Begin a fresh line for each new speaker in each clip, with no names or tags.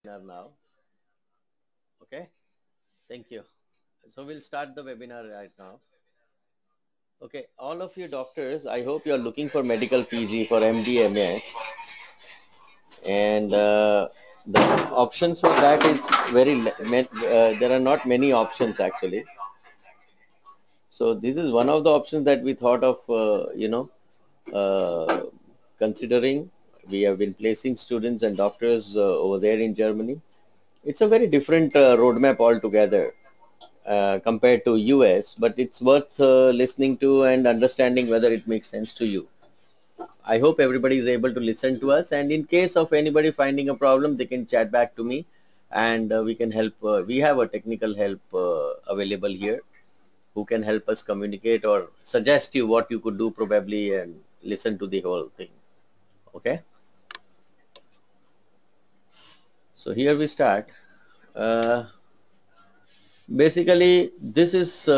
Now. Okay, thank you. So we'll start the webinar right now. Okay, all of you doctors, I hope you're looking for medical PG for MDMS, and the options for that is there are not many options actually. So this is one of the options that we thought of, uh, considering. We have been placing students and doctors over there in Germany. It's a very different roadmap altogether. Compared to US, but it's worth listening to and understanding whether it makes sense to you. I hope everybody is able to listen to us, and in case of anybody finding a problem, they can chat back to me, and we can help. We have a technical help available here who can help us communicate or suggest you what you could do probably and listen to the whole thing. Okay. So here we start. Uh, Basically, this is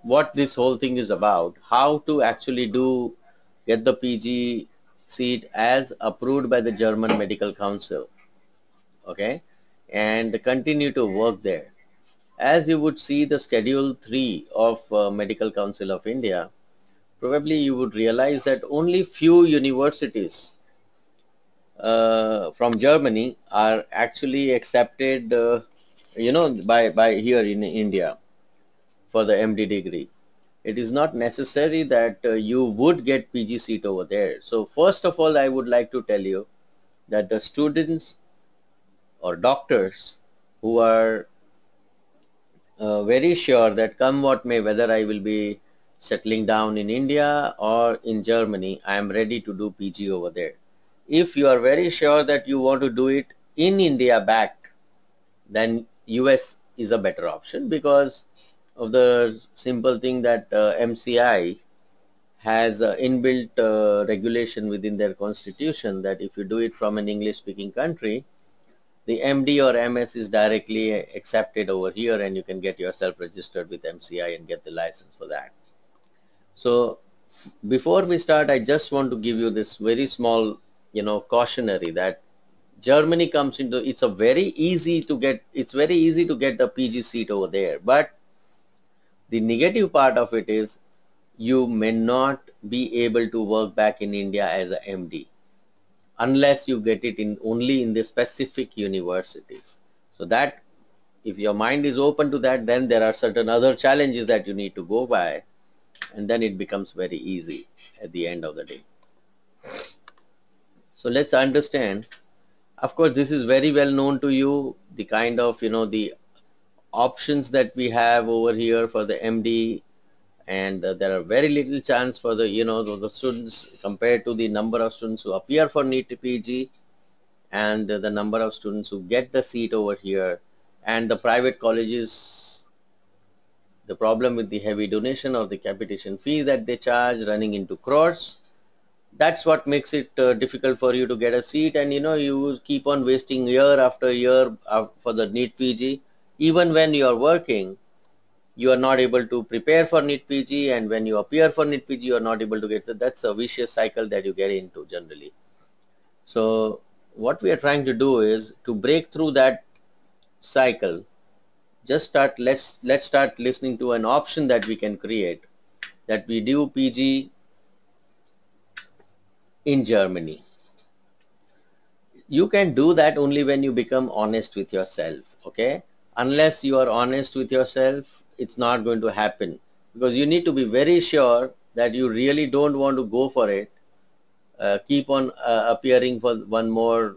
what this whole thing is about, how to actually get the PG seat as approved by the German Medical Council, okay, and continue to work there. As you would see the Schedule 3 of Medical Council of India, probably you would realize that only few universities from Germany are actually accepted, by here in India for the MD degree. It is not necessary that you would get PG seat over there. So first of all, I would like to tell you that the students or doctors who are very sure that come what may, whether I will be settling down in India or in Germany, I am ready to do PG over there. If you are very sure that you want to do it in India back, then US is a better option because of the simple thing that MCI has inbuilt regulation within their constitution that if you do it from an English speaking country, the MD or MS is directly accepted over here and you can get yourself registered with MCI and get the license for that. So before we start, I just want to give you this very small, cautionary that Germany comes into, it's very easy to get the PG seat over there, but the negative part of it is you may not be able to work back in India as a MD unless you get it in only in the specific universities. So that if your mind is open to that, then there are certain other challenges that you need to go by, and then it becomes very easy at the end of the day. So let's understand. Of course, this is very well known to you, the kind of, the options that we have over here for the MD, and there are very little chance for the students compared to the number of students who appear for NEET PG and the number of students who get the seat over here, and the private colleges, the problem with the heavy donation or the capitation fee that they charge running into crores. That's what makes it difficult for you to get a seat, and you keep on wasting year after year for the NEET PG. Even when you are working, you are not able to prepare for NEET PG, and when you appear for NEET PG, you are not able to get. So that's a vicious cycle that you get into generally. So what we are trying to do is to break through that cycle. Let's start listening to an option that we can create, that we do PG in Germany. You can do that only when you become honest with yourself, okay? Unless you are honest with yourself, it's not going to happen, because you need to be very sure that you really don't want to go for it. Keep on appearing for one more,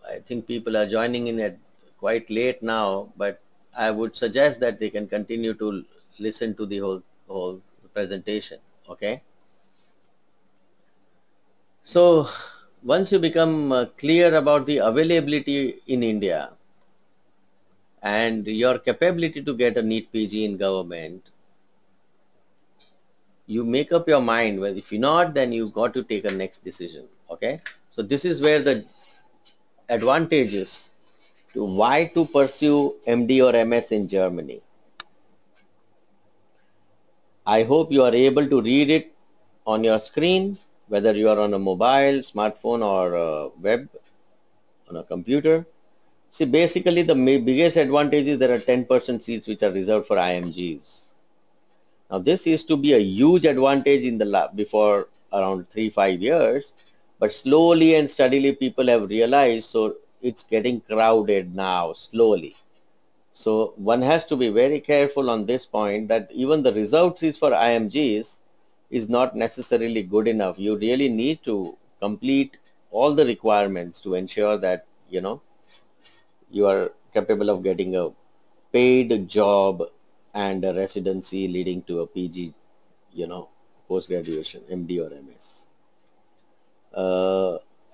I think people are joining in at quite late now, but I would suggest that they can continue to listen to the whole presentation, okay? So once you become clear about the availability in India and your capability to get a NEET PG in government, you make up your mind. Well, if you're not, then you've got to take a next decision, okay? So this is where the advantages to why to pursue MD or MS in Germany. I hope you are able to read it on your screen. whether you are on a mobile, smartphone, or web, on a computer. See, basically the biggest advantage is there are 10% seats which are reserved for IMGs. Now this used to be a huge advantage in the before around 3-5 years, but slowly and steadily people have realized, so it's getting crowded now slowly. So one has to be very careful on this point that even the reserved seats for IMGs is not necessarily good enough. You really need to complete all the requirements to ensure that you are capable of getting a paid job and a residency leading to a PG, post graduation, MD or MS.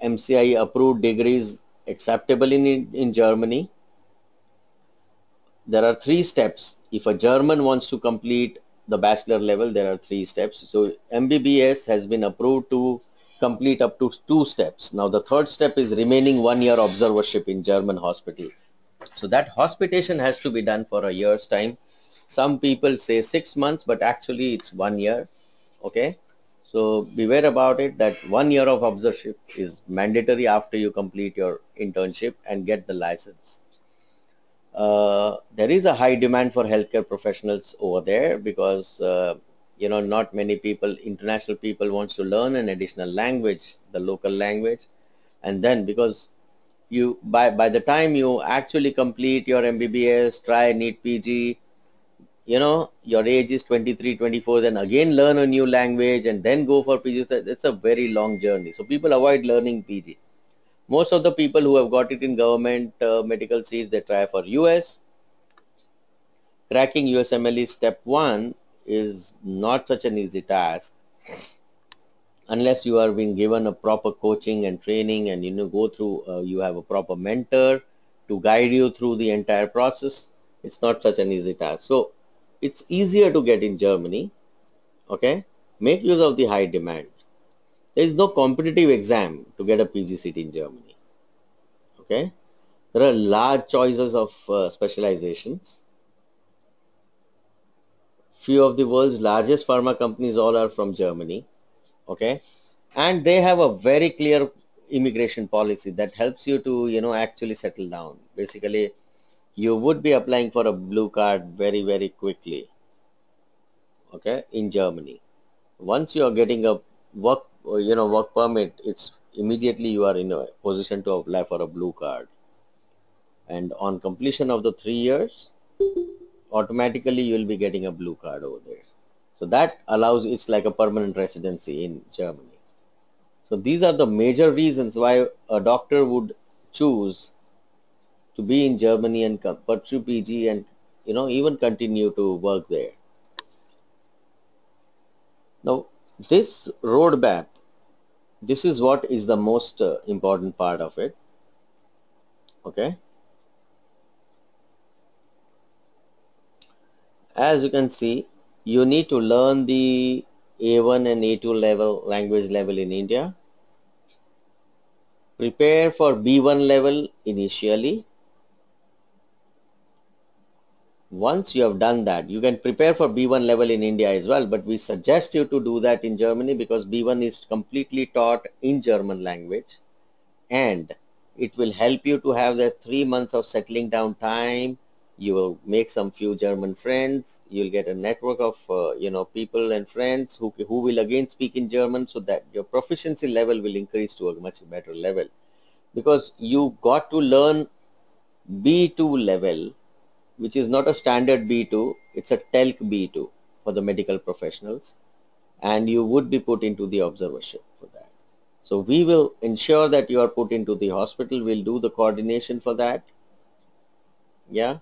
MCI approved degrees acceptable in Germany. There are 3 steps. If a German wants to complete the bachelor level, there are 3 steps. So MBBS has been approved to complete up to 2 steps. Now the third step is remaining 1 year observership in German hospital. So that hospitation has to be done for a year's time. Some people say 6 months, but actually it's 1 year. Okay. So beware about it that 1 year of observership is mandatory after you complete your internship and get the license. There is a high demand for healthcare professionals over there because not many people, international people, wants to learn an additional language, the local language, and then because you by the time you actually complete your MBBS, try NEET PG, your age is 23, 24, then again learn a new language and then go for PG. It's a very long journey. So people avoid learning PG. Most of the people who have got it in government medical seats, they try for US. Cracking USMLE step 1 is not such an easy task unless you are being given a proper coaching and training and go through, you have a proper mentor to guide you through the entire process. It's not such an easy task. So it's easier to get in Germany. Okay, make use of the high demand. There is no competitive exam to get a PG seat in Germany. Okay, there are large choices of specializations. Few of the world's largest pharma companies all are from Germany. Okay, and they have a very clear immigration policy that helps you to actually settle down. Basically, you would be applying for a blue card very, very quickly. Okay, in Germany, once you are getting a work permit, it's immediately you are in a position to apply for a blue card, and on completion of the 3 years, automatically you will be getting a blue card over there. So that allows, it's like a permanent residency in Germany. So these are the major reasons why a doctor would choose to be in Germany and pursue PG and even continue to work there. Now this roadmap, this is what is the most important part of it. Okay, as you can see, you need to learn the A1 and A2 level language level in India. Prepare for B1 level initially. Once you have done that, you can prepare for B1 level in India as well, but we suggest you to do that in Germany because B1 is completely taught in German language and it will help you to have that 3 months of settling down time. You will make some few German friends. You'll get a network of people and friends who will again speak in German, so that your proficiency level will increase to a much better level, because you got to learn B2 level, which is not a standard B2, it's a TELC B2 for the medical professionals, and you would be put into the observership for that. So we will ensure that you are put into the hospital. We'll do the coordination for that. Yeah.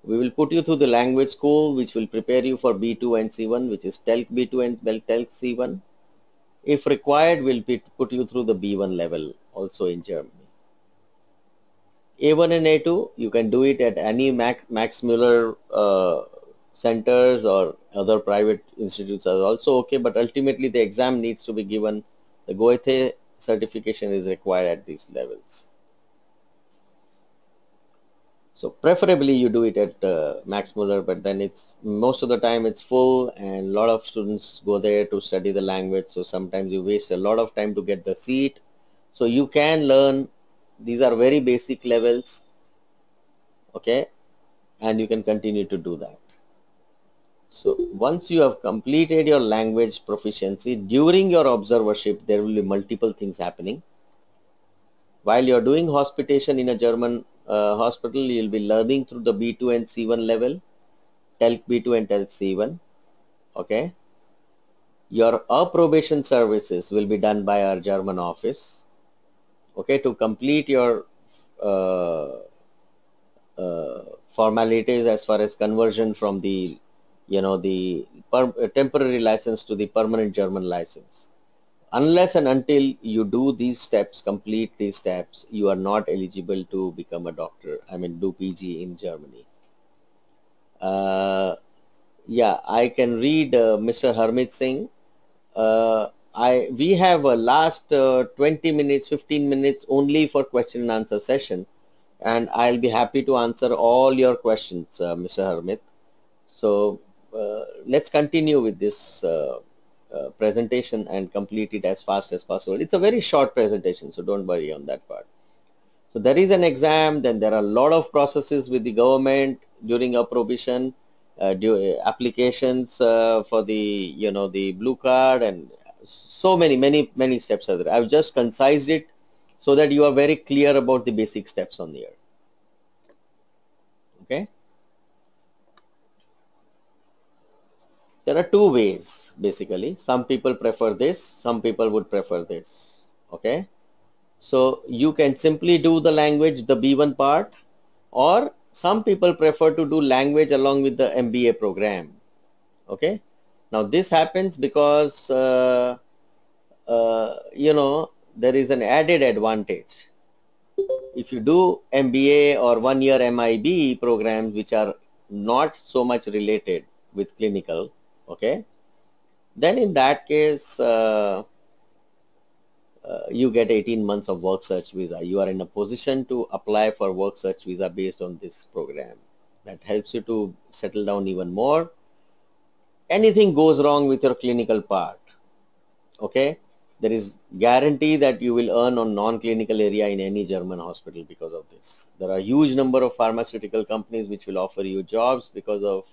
We will put you through the language school, which will prepare you for B2 and C1, which is TELC B2 and TELC C1. If required, we'll put you through the B1 level also in Germany. A1 and A2, you can do it at any Max Muller centers, or other private institutes are also okay, but ultimately the exam needs to be given. The Goethe certification is required at these levels. So preferably you do it at Max Muller, but then it's most of the time it's full and a lot of students go there to study the language. So sometimes you waste a lot of time to get the seat. So you can learn, these are very basic levels, okay, and you can continue to do that. So once you have completed your language proficiency, during your observership, there will be multiple things happening. While you're doing hospitation in a German hospital, you'll be learning through the B2 and C1 level, TELC B2 and TELC C1, okay. Your approbation services will be done by our German office, okay, to complete your uh, formalities as far as conversion from the, the temporary license to the permanent German license. Unless and until you do these steps, complete these steps, you are not eligible to become a doctor. I mean, do PG in Germany. Yeah, I can read Mr. Harmit Singh. We have a last 20 minutes, 15 minutes only for question and answer session, and I'll be happy to answer all your questions, Mr. Harmit. So let's continue with this presentation and complete it as fast as possible. It's a very short presentation, so don't worry on that part. So there is an exam, then there are a lot of processes with the government during approbation, applications for the, the blue card, and so many steps are there. I've just concised it so that you are very clear about the basic steps on here. Okay. There are two ways basically. Some people prefer this, some people would prefer this. Okay. So you can simply do the language, the B1 part, or some people prefer to do language along with the MBA program. Okay. Now this happens because, there is an added advantage. If you do MBA or 1 year MIB programs, which are not so much related with clinical, okay, then in that case, you get 18 months of work search visa. You are in a position to apply for work search visa based on this program. That helps you to settle down even more. Anything goes wrong with your clinical part, okay, there is guarantee that you will earn on non-clinical area in any German hospital because of this. There are huge number of pharmaceutical companies which will offer you jobs because of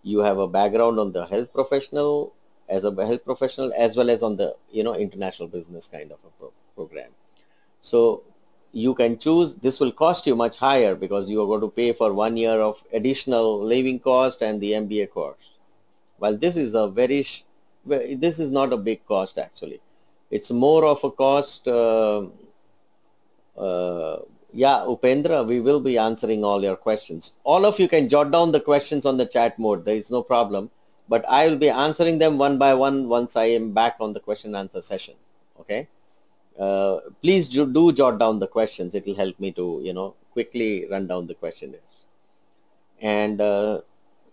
you have a background on the health professional, as a health professional, as well as on the, international business kind of a program. So you can choose. This will cost you much higher because you are going to pay for 1 year of additional living cost and the MBA cost. While this is a this is not a big cost actually. It's more of a cost. Yeah, Upendra, we will be answering all your questions. All of you can jot down the questions on the chat mode. There is no problem. But I will be answering them one by one once I am back on the question and answer session. Okay. Please do jot down the questions. It will help me to, quickly run down the questionnaires. And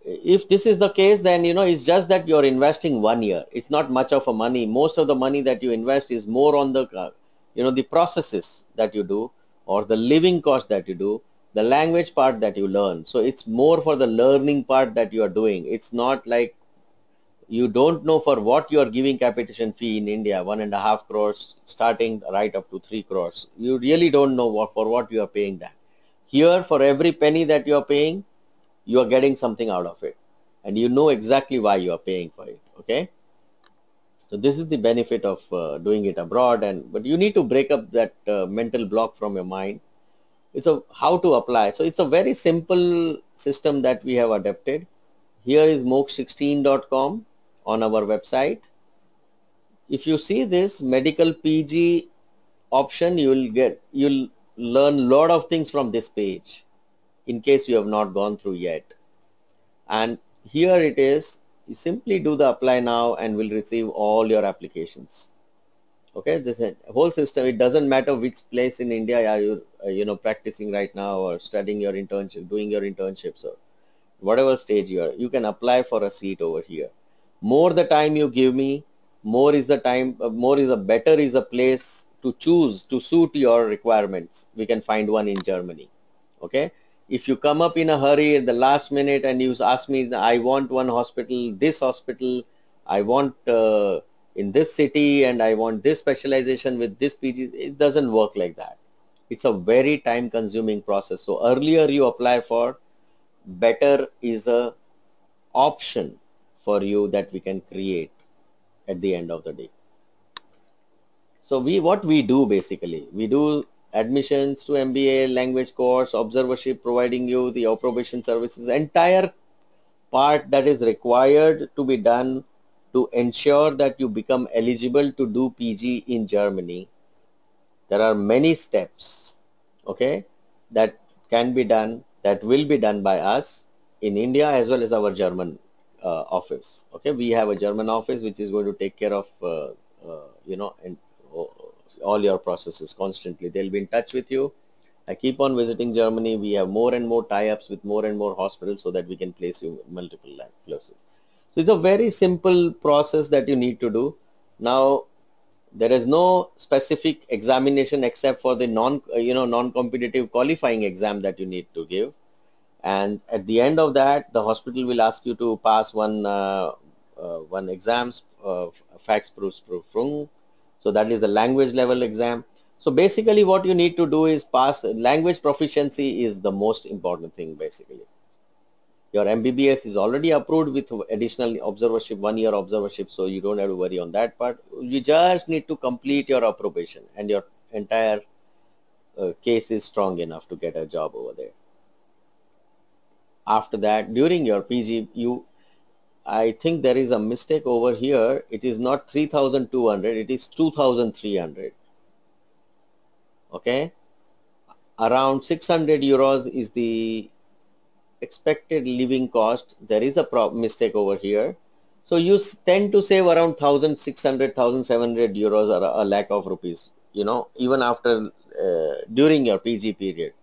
if this is the case, then, it's just that you're investing 1 year. It's not much of a money. Most of the money that you invest is more on the, the processes that you do, or the living cost that you do, the language part that you learn. So it's more for the learning part that you are doing. It's not like you don't know for what you are giving capitation fee in India, 1.5 crores, starting right up to 3 crores. You really don't know for what you are paying that. Here, for every penny that you are paying, you are getting something out of it, and you know exactly why you are paying for it. Okay. So this is the benefit of doing it abroad, but you need to break up that mental block from your mind. It's a how to apply. So it's a very simple system that we have adapted. Here is moksh16.com on our website. If you see this medical PG option, you'll learn a lot of things from this page in case you have not gone through yet. And here it is. You simply do the apply now and will receive all your applications. Okay, this whole system, it doesn't matter which place in India are you practicing right now, or studying your internship, doing your internships, or whatever stage you are, you can apply for a seat over here. More the time you give me, more is the time, more is a better is a place to choose to suit your requirements. We can find one in Germany. Okay, If you come up in a hurry at the last minute and you ask me, I want one hospital, this hospital, I want in this city, and I want this specialization with this PG, it doesn't work like that. It's a very time consuming process. So earlier you apply for, better is a option for you that we can create at the end of the day. So what we do basically, we do admissions to MBA, language course, observership, providing you the approbation services, entire part that is required to be done to ensure that you become eligible to do PG in Germany. There are many steps, okay, that can be done, that will be done by us in India as well as our German office. Okay, we have a German office which is going to take care of, and all your processes constantly. They'll be in touch with you. I keep on visiting Germany. We have more and more tie-ups with more and more hospitals so that we can place you in multiple places. So it's a very simple process that you need to do. Now, there is no specific examination except for the non-competitive qualifying exam that you need to give. And at the end of that, the hospital will ask you to pass one exams, Faxprüfung. So that is the language level exam. So basically what you need to do is pass. Language proficiency is the most important thing basically. Your MBBS is already approved with additional observership, 1 year observership, so you don't have to worry on that part. You just need to complete your approbation and your entire case is strong enough to get a job over there. After that, during your PG, I think there is a mistake over here. It is not 3,200, it is 2,300. Okay, around 600 euros is the expected living cost. There is a mistake over here. So you tend to save around 1,600, 1,700 euros or a lakh of rupees, even after during your PG period.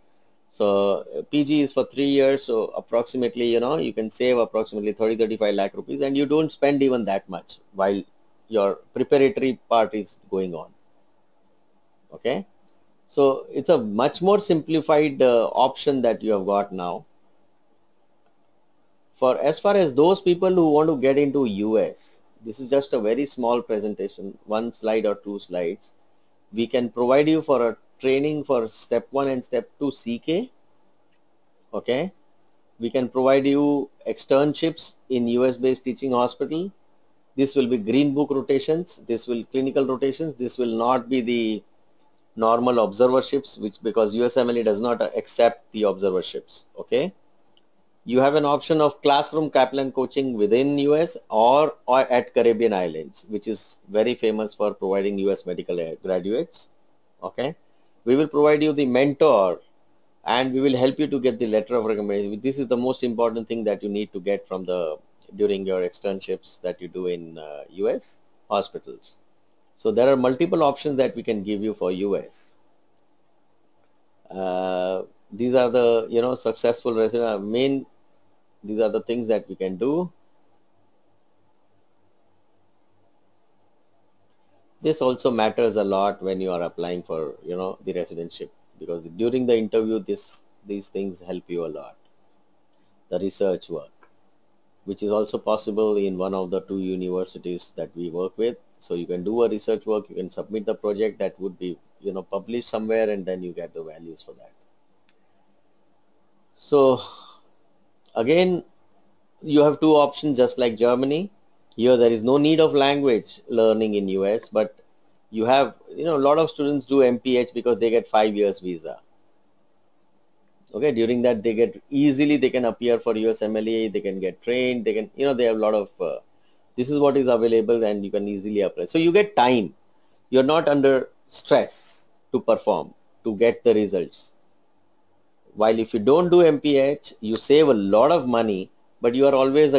So PG is for 3 years. So approximately, you can save approximately 30, 35 lakh rupees and you don't spend even that much while your preparatory part is going on. Okay. So it's a much more simplified option that you have got now. For as far as those people who want to get into US, this is just a very small presentation, 1 slide or 2 slides. We can provide you for a training for step 1 and step 2 CK. Okay. We can provide you externships in US based teaching hospital. This will be green book rotations. This will clinical rotations. This will not be the normal observerships, which because USMLE does not accept the observerships. Okay. You have an option of classroom Kaplan coaching within US or at Caribbean Islands, which is very famous for providing US medical graduates. Okay. We will provide you the mentor and we will help you to get the letter of recommendation. This is the most important thing that you need to get from during your externships that you do in US hospitals. So there are multiple options that we can give you for US. These are the successful these are the things that we can do. This also matters a lot when you are applying for the residentship, because during the interview these things help you a lot. The research work, which is also possible in one of the 2 universities that we work with. So you can do a research work, you can submit the project that would be published somewhere, and then you get the values for that. So again, you have 2 options just like Germany. Here there is no need of language learning in US, but you have a lot of students do MPH because they get 5 years visa. Okay, during that they can appear for USMLE, they can get trained, they can they have a lot of this is what is available and you can easily apply. So you get time, you're not under stress to perform, to get the results. While if you don't do MPH, you save a lot of money, but you are always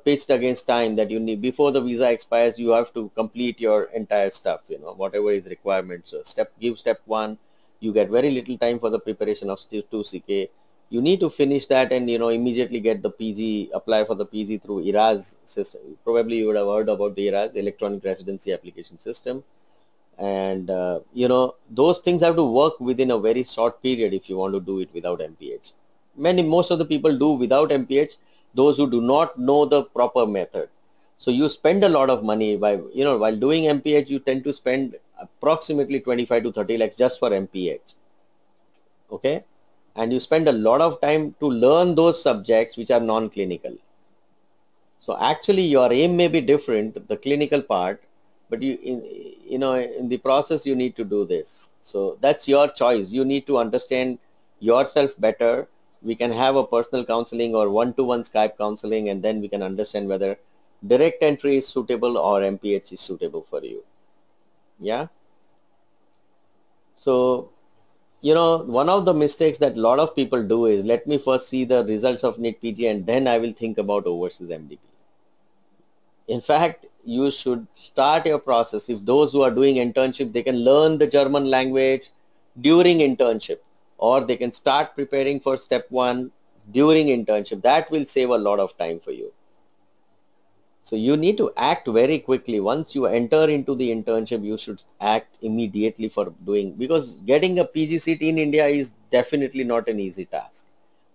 pitched against time that you need. Before the visa expires, you have to complete your entire stuff, whatever is requirements. So give step 1, you get very little time for the preparation of step 2 CK. You need to finish that and immediately get the PG, apply for the PG through ERAS system. Probably you would have heard about the ERAS, Electronic Residency Application System. And those things have to work within a very short period if you want to do it without MPH. most of the people do without MPH, those who do not know the proper method. So you spend a lot of money by, while doing MPH, you tend to spend approximately 25 to 30 lakhs just for MPH. Okay. And you spend a lot of time to learn those subjects which are non-clinical. So actually your aim may be different, the clinical part, but in the process you need to do this. So that's your choice. You need to understand yourself better. We can have a personal counseling or one-to-one Skype counseling, and then we can understand whether direct entry is suitable or MPH is suitable for you. Yeah. So, one of the mistakes that a lot of people do is, let me first see the results of NEET PG and then I will think about overseas MDB. In fact, you should start your process. If those who are doing internship, they can learn the German language during internship, or they can start preparing for step 1 during internship. That will save a lot of time for you. So you need to act very quickly. Once you enter into the internship, you should act immediately for doing, because getting a PG seat in India is definitely not an easy task.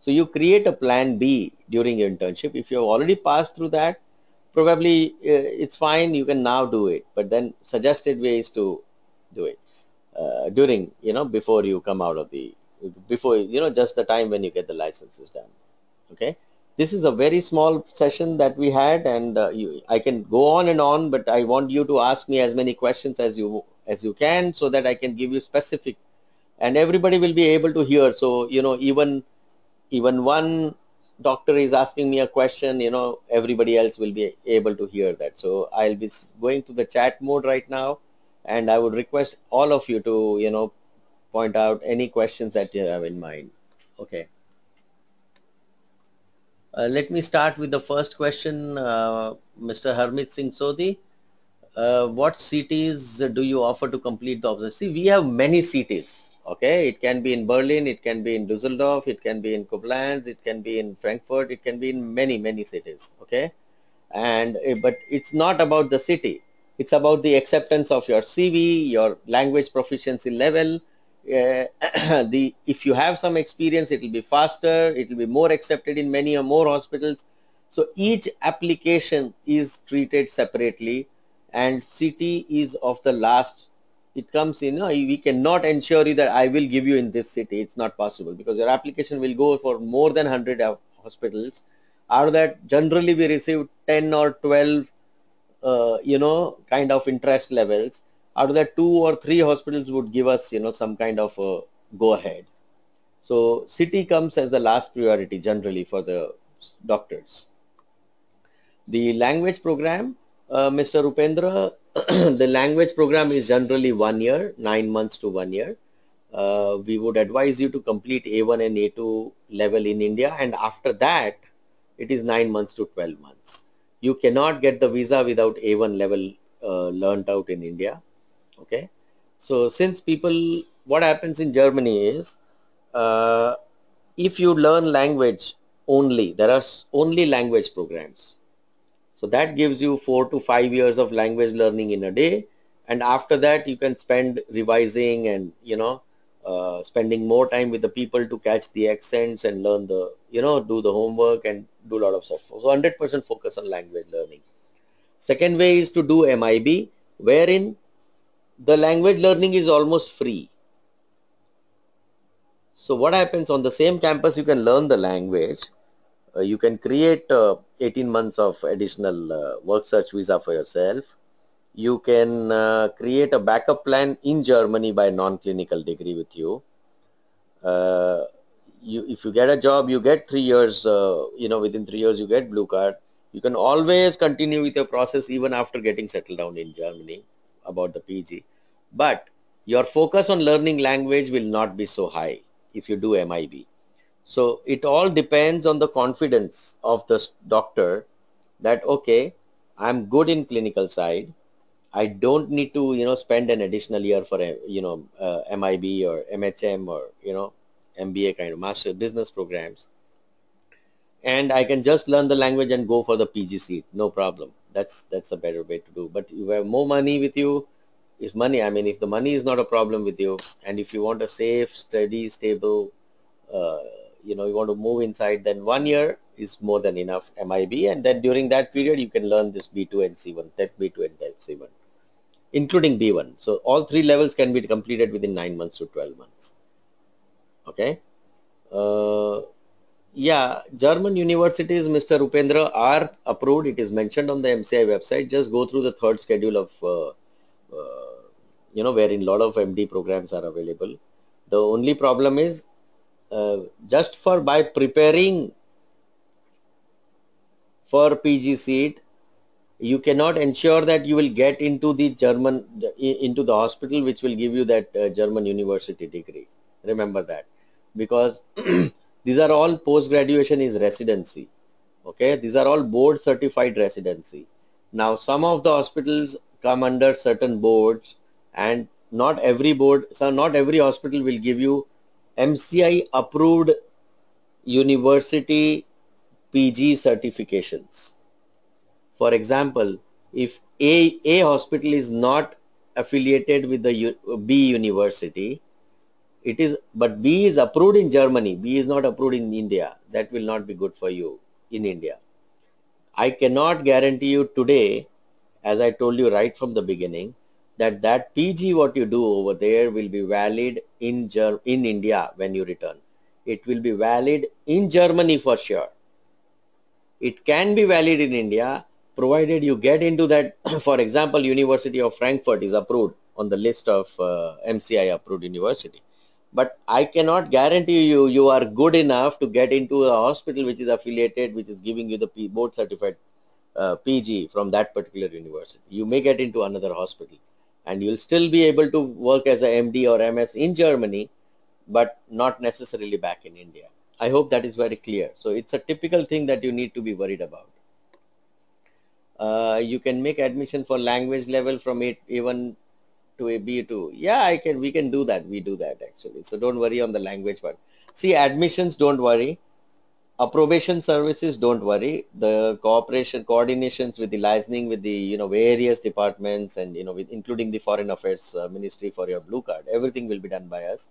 So you create a plan B during your internship. If you have already passed through that, probably it's fine. You can now do it. But then suggested way is to do it during, before you come out of before, just the time when you get the licenses done. Okay. This is a very small session that we had, and I can go on, but I want you to ask me as many questions as you can, so that I can give you specific, and everybody will be able to hear. So, even one doctor is asking me a question, everybody else will be able to hear that. So I'll be going to the chat mode right now, and I would request all of you to, point out any questions that you have in mind. Okay. Let me start with the first question, Mr. Harmit Singh Sodhi. What cities do you offer to complete the observation? See, we have many cities. Okay, it can be in Berlin, it can be in Düsseldorf, it can be in Koblenz, it can be in Frankfurt, it can be in many, many cities. Okay, and but it's not about the city. It's about the acceptance of your CV, your language proficiency level. If you have some experience, it will be faster. It will be more accepted in many or more hospitals. So each application is treated separately, and city is of the last. It comes in. We cannot ensure you that I will give you in this city. It's not possible, because your application will go for more than 100 hospitals. Out of that, generally we receive 10 or 12 kind of interest levels. Out of that, 2 or 3 hospitals would give us, some kind of go ahead. So city comes as the last priority generally for the doctors. The language program, Mr. Upendra, the language program is generally 1 year, 9 months to 1 year. We would advise you to complete A1 and A2 level in India, and after that, it is 9 months to 12 months. You cannot get the visa without A1 level learned out in India. Okay. So since what happens in Germany is, uh, if you learn language only, there are only language programs. So that gives you 4 to 5 years of language learning in a day. And after that, you can spend revising and, spending more time with the people to catch the accents and learn do the homework and do a lot of stuff. So 100% focus on language learning. Second way is to do MIB, wherein the language learning is almost free. So what happens on the same campus, you can learn the language. You can create 18 months of additional work search visa for yourself. You can create a backup plan in Germany by non-clinical degree with you. If you get a job, you get 3 years, within 3 years you get blue card. You can always continue with your process even after getting settled down in Germany about the PG. But your focus on learning language will not be so high if you do MIB. So it all depends on the confidence of the doctor that, okay, I'm good in clinical side. I don't need to, spend an additional year for, MIB or MHM or, MBA kind of master business programs. And I can just learn the language and go for the PG seat. No problem. That's a better way to do. But you have more money with you. If money, I mean, if the money is not a problem with you, and if you want a safe, steady, stable, uh, you want to move inside, then 1 year is more than enough MIB, and then during that period you can learn this B2 and C1, Test B2 and Test C1, including B1. So all three levels can be completed within 9 months to 12 months. Okay. Uh, yeah, German universities, Mr. Upendra, are approved. It is mentioned on the MCI website. Just go through the third schedule of, wherein a lot of MD programs are available. The only problem is just for by preparing for PG seat, you cannot ensure that you will get into the into the hospital which will give you that German university degree. Remember that, because these are all post graduation is residency. Okay, these are all board certified residency. Now some of the hospitals come under certain boards, and not every board, so not every hospital will give you MCI approved university PG certifications. For example, if a hospital is not affiliated with the B university, it is, but B is approved in Germany, B is not approved in India, that will not be good for you in India. I cannot guarantee you today, as I told you right from the beginning, that PG what you do over there will be valid in India when you return. It will be valid in Germany for sure. It can be valid in India provided you get into that. For example, University of Frankfurt is approved on the list of MCI approved university. But I cannot guarantee you are good enough to get into a hospital which is affiliated, which is giving you the board certified PG from that particular university. You may get into another hospital and you'll still be able to work as a MD or MS in Germany, but not necessarily back in India. I hope that is very clear. So it's a typical thing that you need to be worried about. You can make admission for language level from A1 to a B2. Yeah, we can do that. We do that actually. So don't worry on the language part. See, admissions, don't worry. Approbation services, don't worry. The coordinations with the licensing, with the, various departments, and, with including the Foreign Affairs Ministry for your blue card, everything will be done by us.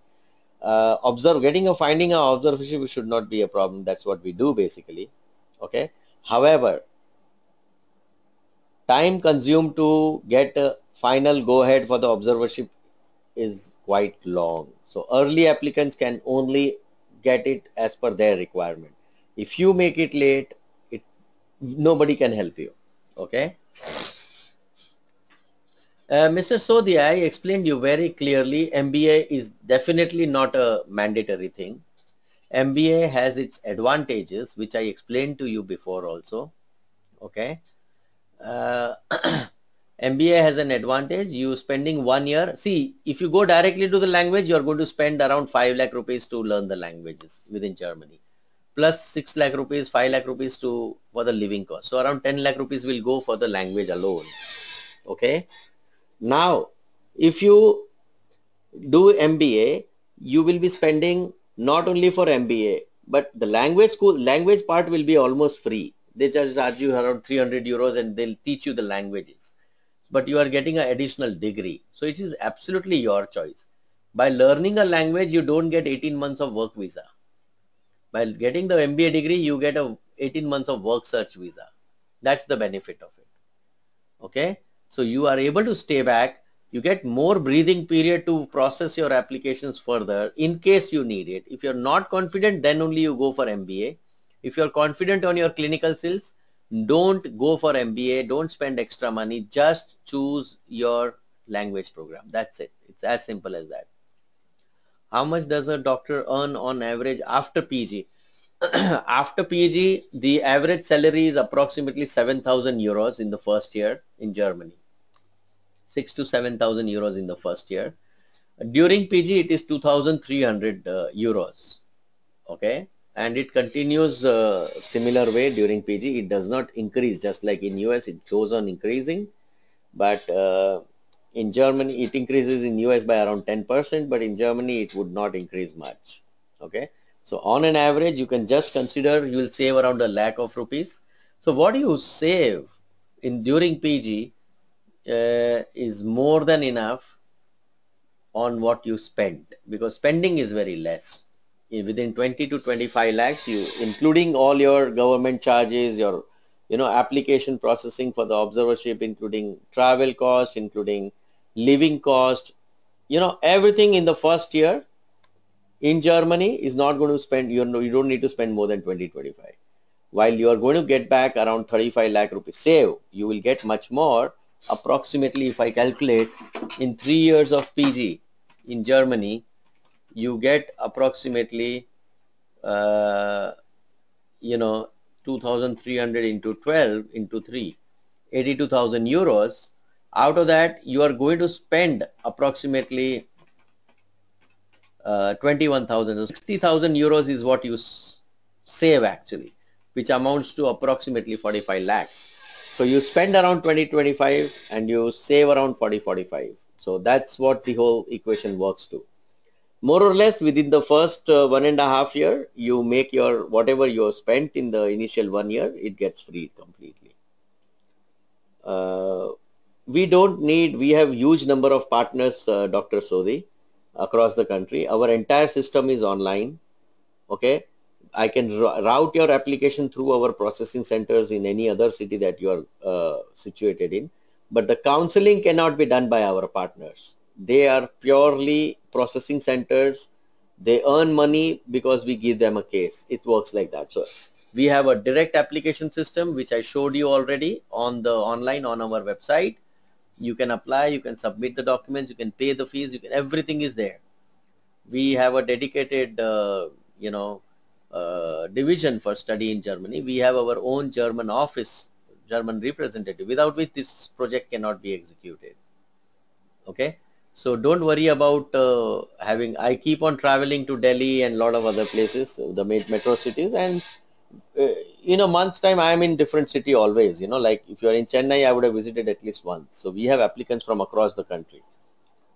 Finding a observership should not be a problem. That's what we do basically. Okay. However, time consumed to get a final go ahead for the observership is quite long. So early applicants can only get it as per their requirement. If you make it late, nobody can help you. Okay. Mr. Sodhi, I explained you very clearly. MBA is definitely not a mandatory thing. MBA has its advantages, which I explained to you before also. Okay. MBA has an advantage. You spending 1 year. See, if you go directly to the language, you are going to spend around 5 lakh rupees to learn the languages within Germany. Plus 6 lakh rupees, 5 lakh rupees for the living cost. So around 10 lakh rupees will go for the language alone. Okay. Now, if you do MBA, you will be spending not only for MBA, but the language part will be almost free. They just charge you around 300 euros and they'll teach you the languages. But you are getting an additional degree. So it is absolutely your choice. By learning a language, you don't get 18 months of work visa. By getting the MBA degree, you get a 18 months of work search visa. That's the benefit of it. Okay. So you are able to stay back. You get more breathing period to process your applications further in case you need it. If you're not confident, then only you go for MBA. If you're confident on your clinical skills, don't go for MBA. Don't spend extra money. Just choose your language program. That's it. It's as simple as that. How much does a doctor earn on average after PG? After PG, the average salary is approximately 7,000 euros in the first year in Germany. 6 to 7,000 euros in the first year. During PG, it is 2,300 euros. Okay. And it continues similar way during PG. It does not increase, just like in US, it goes on increasing. But in Germany, it increases in US by around 10%, but in Germany, it would not increase much. Okay. So on an average, you can just consider you will save around 1 lakh of rupees. So what you save during PG is more than enough on what you spend, because spending is very less. within 20 to 25 lakhs, you including all your government charges, your application processing for the observership, including travel cost, including living cost, everything in the first year in Germany is not going to spend, you don't need to spend more than 20-25. While you are going to get back around 35 lakh rupees save, you will get much more. Approximately, if I calculate, in 3 years of PG in Germany, you get approximately, uh, 2,300 into 12 into 3, 82,000 euros. Out of that, you are going to spend approximately 21,000. So 60,000 euros is what you save actually, which amounts to approximately 45 lakhs. So you spend around 20-25 and you save around 40-45. So that's what the whole equation works to. More or less within the first 1.5 year, you make your whatever you spent in the initial 1 year, it gets free completely. We have huge number of partners, Dr. Sodhi, across the country. Our entire system is online. Okay. I can route your application through our processing centers in any other city that you are situated in. But the counseling cannot be done by our partners. They are purely processing centers. They earn money because we give them a case. It works like that. So we have a direct application system, which I showed you already on the online on our website. You can apply, you can submit the documents, you can pay the fees, everything is there. We have a dedicated, division for study in Germany. We have our own German office, German representative, without which this project cannot be executed. Okay. So don't worry about I keep on traveling to Delhi and a lot of other places, the metro cities, and in a month's time, I am in different city always, like if you are in Chennai, I would have visited at least once. So we have applicants from across the country.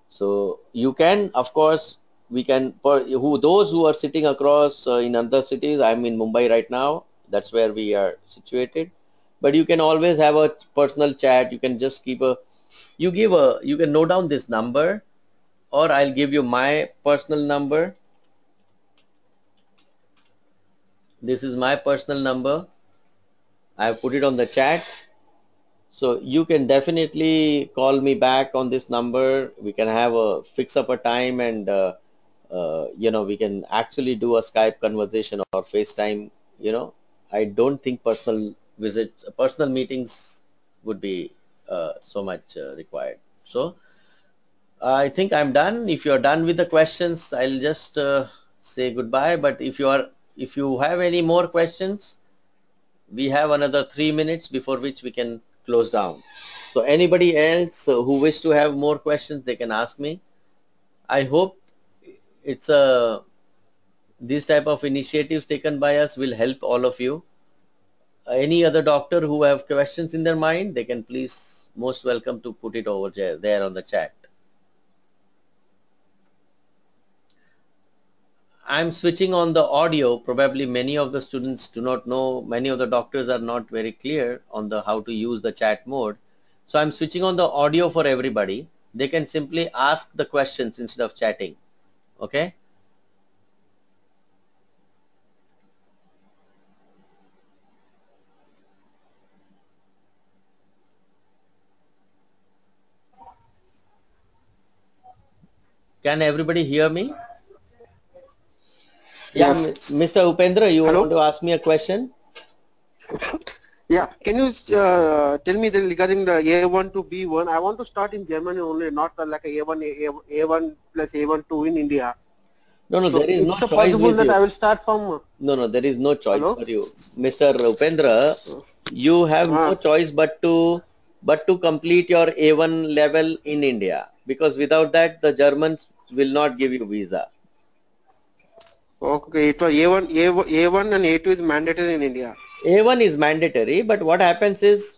So you can, of course, we can, for those who are sitting across in other cities, I'm in Mumbai right now. That's where we are situated. But you can always have a personal chat. You can just you can note down this number, or I'll give you my personal number. This is my personal number. I have put it on the chat. So you can definitely call me back on this number. We can fix up a time, and we can actually do a Skype conversation or FaceTime. I don't think personal meetings would be so much required. So I think I'm done. If you're done with the questions, I'll just say goodbye. But if you have any more questions, we have another 3 minutes before which we can close down. So anybody else who wish to have more questions, they can ask me. I hope these type of initiatives taken by us will help all of you. Any other doctor who have questions in their mind, they can please most welcome to put it over there on the chat. I'm switching on the audio. Probably many of the students do not know, many of the doctors are not very clear on how to use the chat mode. So I'm switching on the audio for everybody. They can simply ask the questions instead of chatting. Okay. Can everybody hear me? Yeah,
Yes.
Mr. Upendra, you
Hello?
want to ask me a question?
Yeah. Can you tell me regarding the A1 to B1? I want to start in Germany only, not like A1, A1 plus A1 2 in India.
No,
So
there is no
it's a
choice
possible
with
that
you.
I will start from.
No, there is no choice
Hello?
for you. Mr. Upendra, you have no
Uh,
choice but to complete your A1 level in India, because without that the Germans will not give you visa.
okay, it was A1, A1 and A2 is mandatory in India.
A1 is mandatory, but what happens is,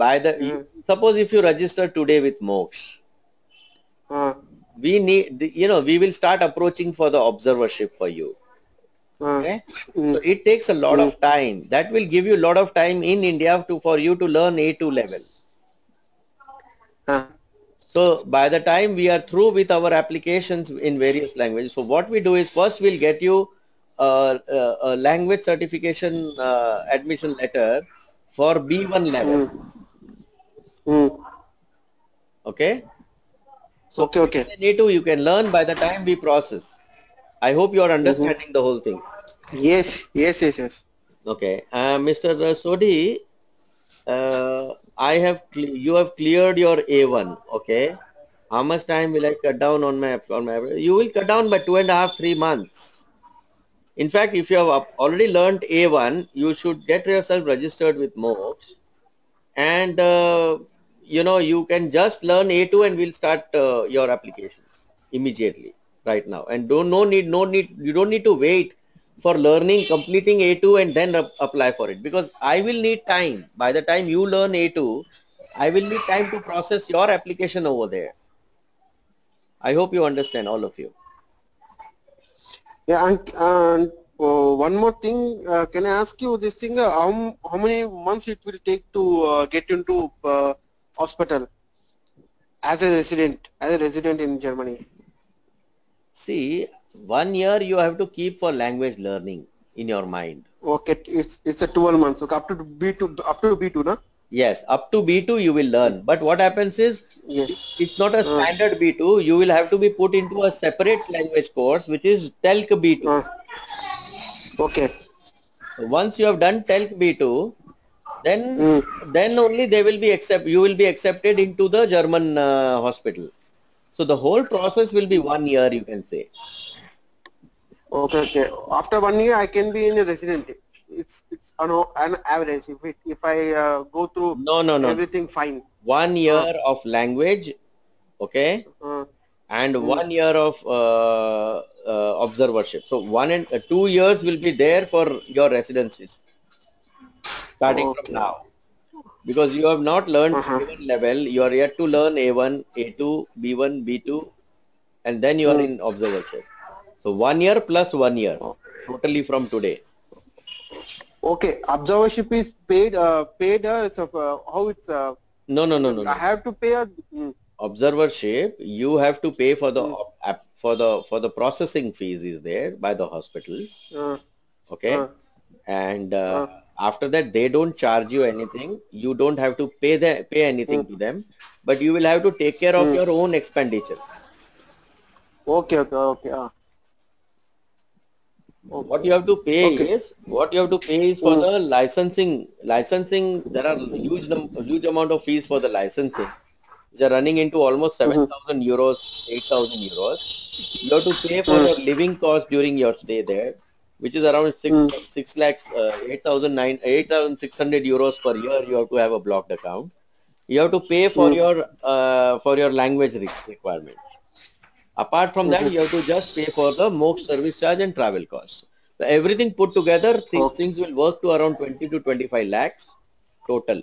Uh,
suppose if you register today with Moksh,
uh,
we will start approaching for the observership for you.
uh,
Okay. So
mm,
it takes a lot
mm,
of time. That will give you a lot of time in India for you to learn A2 level.
uh,
So by the time we are through with our applications in various languages, so what we do is first we'll get you a language certification admission letter for B1 level.
Mm. Mm.
Okay. So
Okay, okay.
A1 and A2 you can learn by the time we process. I hope you are
Mm-hmm.
understanding the whole thing.
Yes, yes, yes, yes.
Okay. Mr. Sodhi, you have cleared your A1. Okay. How much time will I cut down on my you will cut down by 2.5 3 months. In fact, if you have already learned A1, you should get yourself registered with Moksh, and you can just learn A2 and we'll start your applications immediately right now. And don't no need no need you don't need to wait for learning completing A2 and then apply for it, because I will need time. By the time you learn A2, I will need time to process your application over there. I hope you understand, all of you.
Yeah, and one more thing, can I ask you this thing? How many months it will take to get into hospital as a resident in Germany?
See, 1 year you have to keep for language learning in your mind.
Okay, it's a 12 months. Okay, up to B2, na?
Yes, up to B2 you will learn. But what happens is,
Yes.
it's not a standard B2. You will have to be put into a separate language course, which is TELC B2.
Uh, okay.
So once you have done TELC B2, then
Mm.
then only you will be accepted into the German hospital. So the whole process will be 1 year, you can say.
Okay, okay. After 1 year, I can be in a resident. It's an average. If I go through
No, no, no, no.
everything fine.
One
Uh,
year of language, okay,
uh,
and
mm.
1 year of observership. So 2 years will be there for your residencies starting from
Okay.
now. Because you have not learned
Uh-huh.
A1 level, you are yet to learn A1, A2, B1, B2, and then you are
Mm.
in observership. So 1 year plus 1 year, totally from today.
Okay. Observership is paid. Paid. It's how it's.
No, no, no, no,
I
no.
have to pay. Mm.
Observership, you have to pay for the
Mm.
for the processing fees is there by the hospitals.
Uh,
Okay,
uh,
and
uh,
after that they don't charge you anything. You don't have to pay
mm.
anything to them, but you will have to take care of
Mm.
your own expenditure.
Okay. Okay. Okay.
What
Okay.
you have to pay
Okay.
is what you have to pay is for
Mm.
the licensing. Licensing, there are huge amount of fees for the licensing, which are running into almost
Mm-hmm.
7,000 euros, 8,000 euros. You have to pay for
Mm.
your living cost during your stay there, which is around
Mm.
6 lakhs, 8,600 euros per year. You have to have a blocked account. You have to pay
Mm.
for your language requirement. Apart from that,
Mm-hmm.
you have to just pay for the Moksh service charge and travel costs. So everything put together, these
Okay.
things will work to around 20 to 25 lakhs total.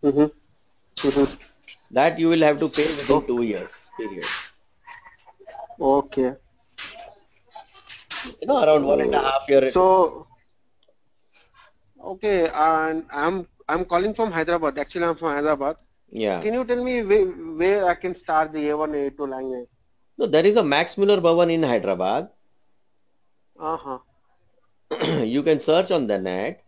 Mm-hmm. Mm-hmm.
That you will have to pay within
Okay.
2 years period.
Okay.
Around one and a half year.
So okay, and I'm calling from Hyderabad. Actually, I'm from Hyderabad.
Yeah.
Can you tell me where I can start the A1, A2 language?
No, there is a Max Muller Bhavan in Hyderabad.
Uh-huh.
You can search on the net.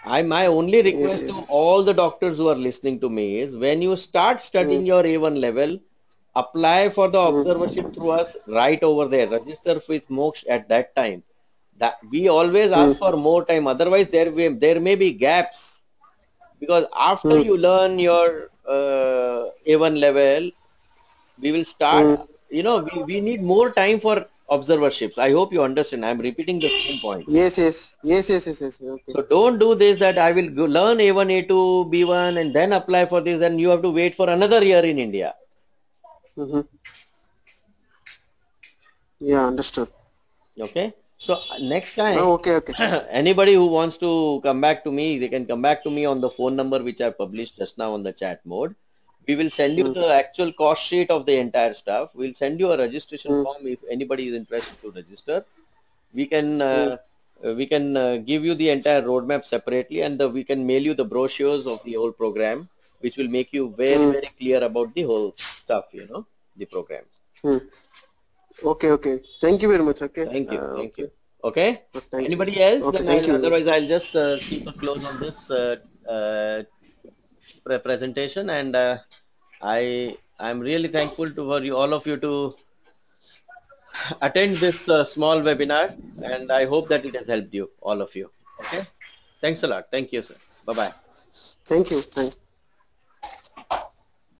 My only
Yes,
request to
yes.
all the doctors who are listening to me is, when you start
Mm,
studying your A1 level, apply for the
mm,
observership through us right over there. Register with Moksh at that time. That we always
mm,
ask for more time. Otherwise, there may be gaps, because after
mm,
you learn your A1 level, we will start.
mm.
We need more time for observerships. I hope you understand. I'm repeating the same point.
Yes, yes, yes, yes, yes, yes. Okay.
So don't do this, that I will learn A1, A2, B1 and then apply for this, and you have to wait for another year in India.
Mm-hmm. Yeah, understood.
Okay. So next time,
Okay, okay.
anybody who wants to come back to me, they can come back to me on the phone number which I published just now on the chat mode. We will send you
Mm,
the actual cost sheet of the entire stuff. We'll send you a registration
mm,
form if anybody is interested to register. We can
mm,
give you the entire roadmap separately, and we can mail you the brochures of the whole program, which will make you very
mm.
very clear about the whole stuff. the program.
Hmm. Okay, okay. Thank you very much. Okay.
Thank you. Thank you.
Okay.
Okay.
Thank you.
Anybody else?
Okay,
Then
thank you.
otherwise I'll just keep a close on this presentation, and I'm really thankful to for you all of you to attend this small webinar, and I hope that it has helped you, all of you. Okay. Thanks a lot. Thank you, sir. Bye bye.
Thank you. Thank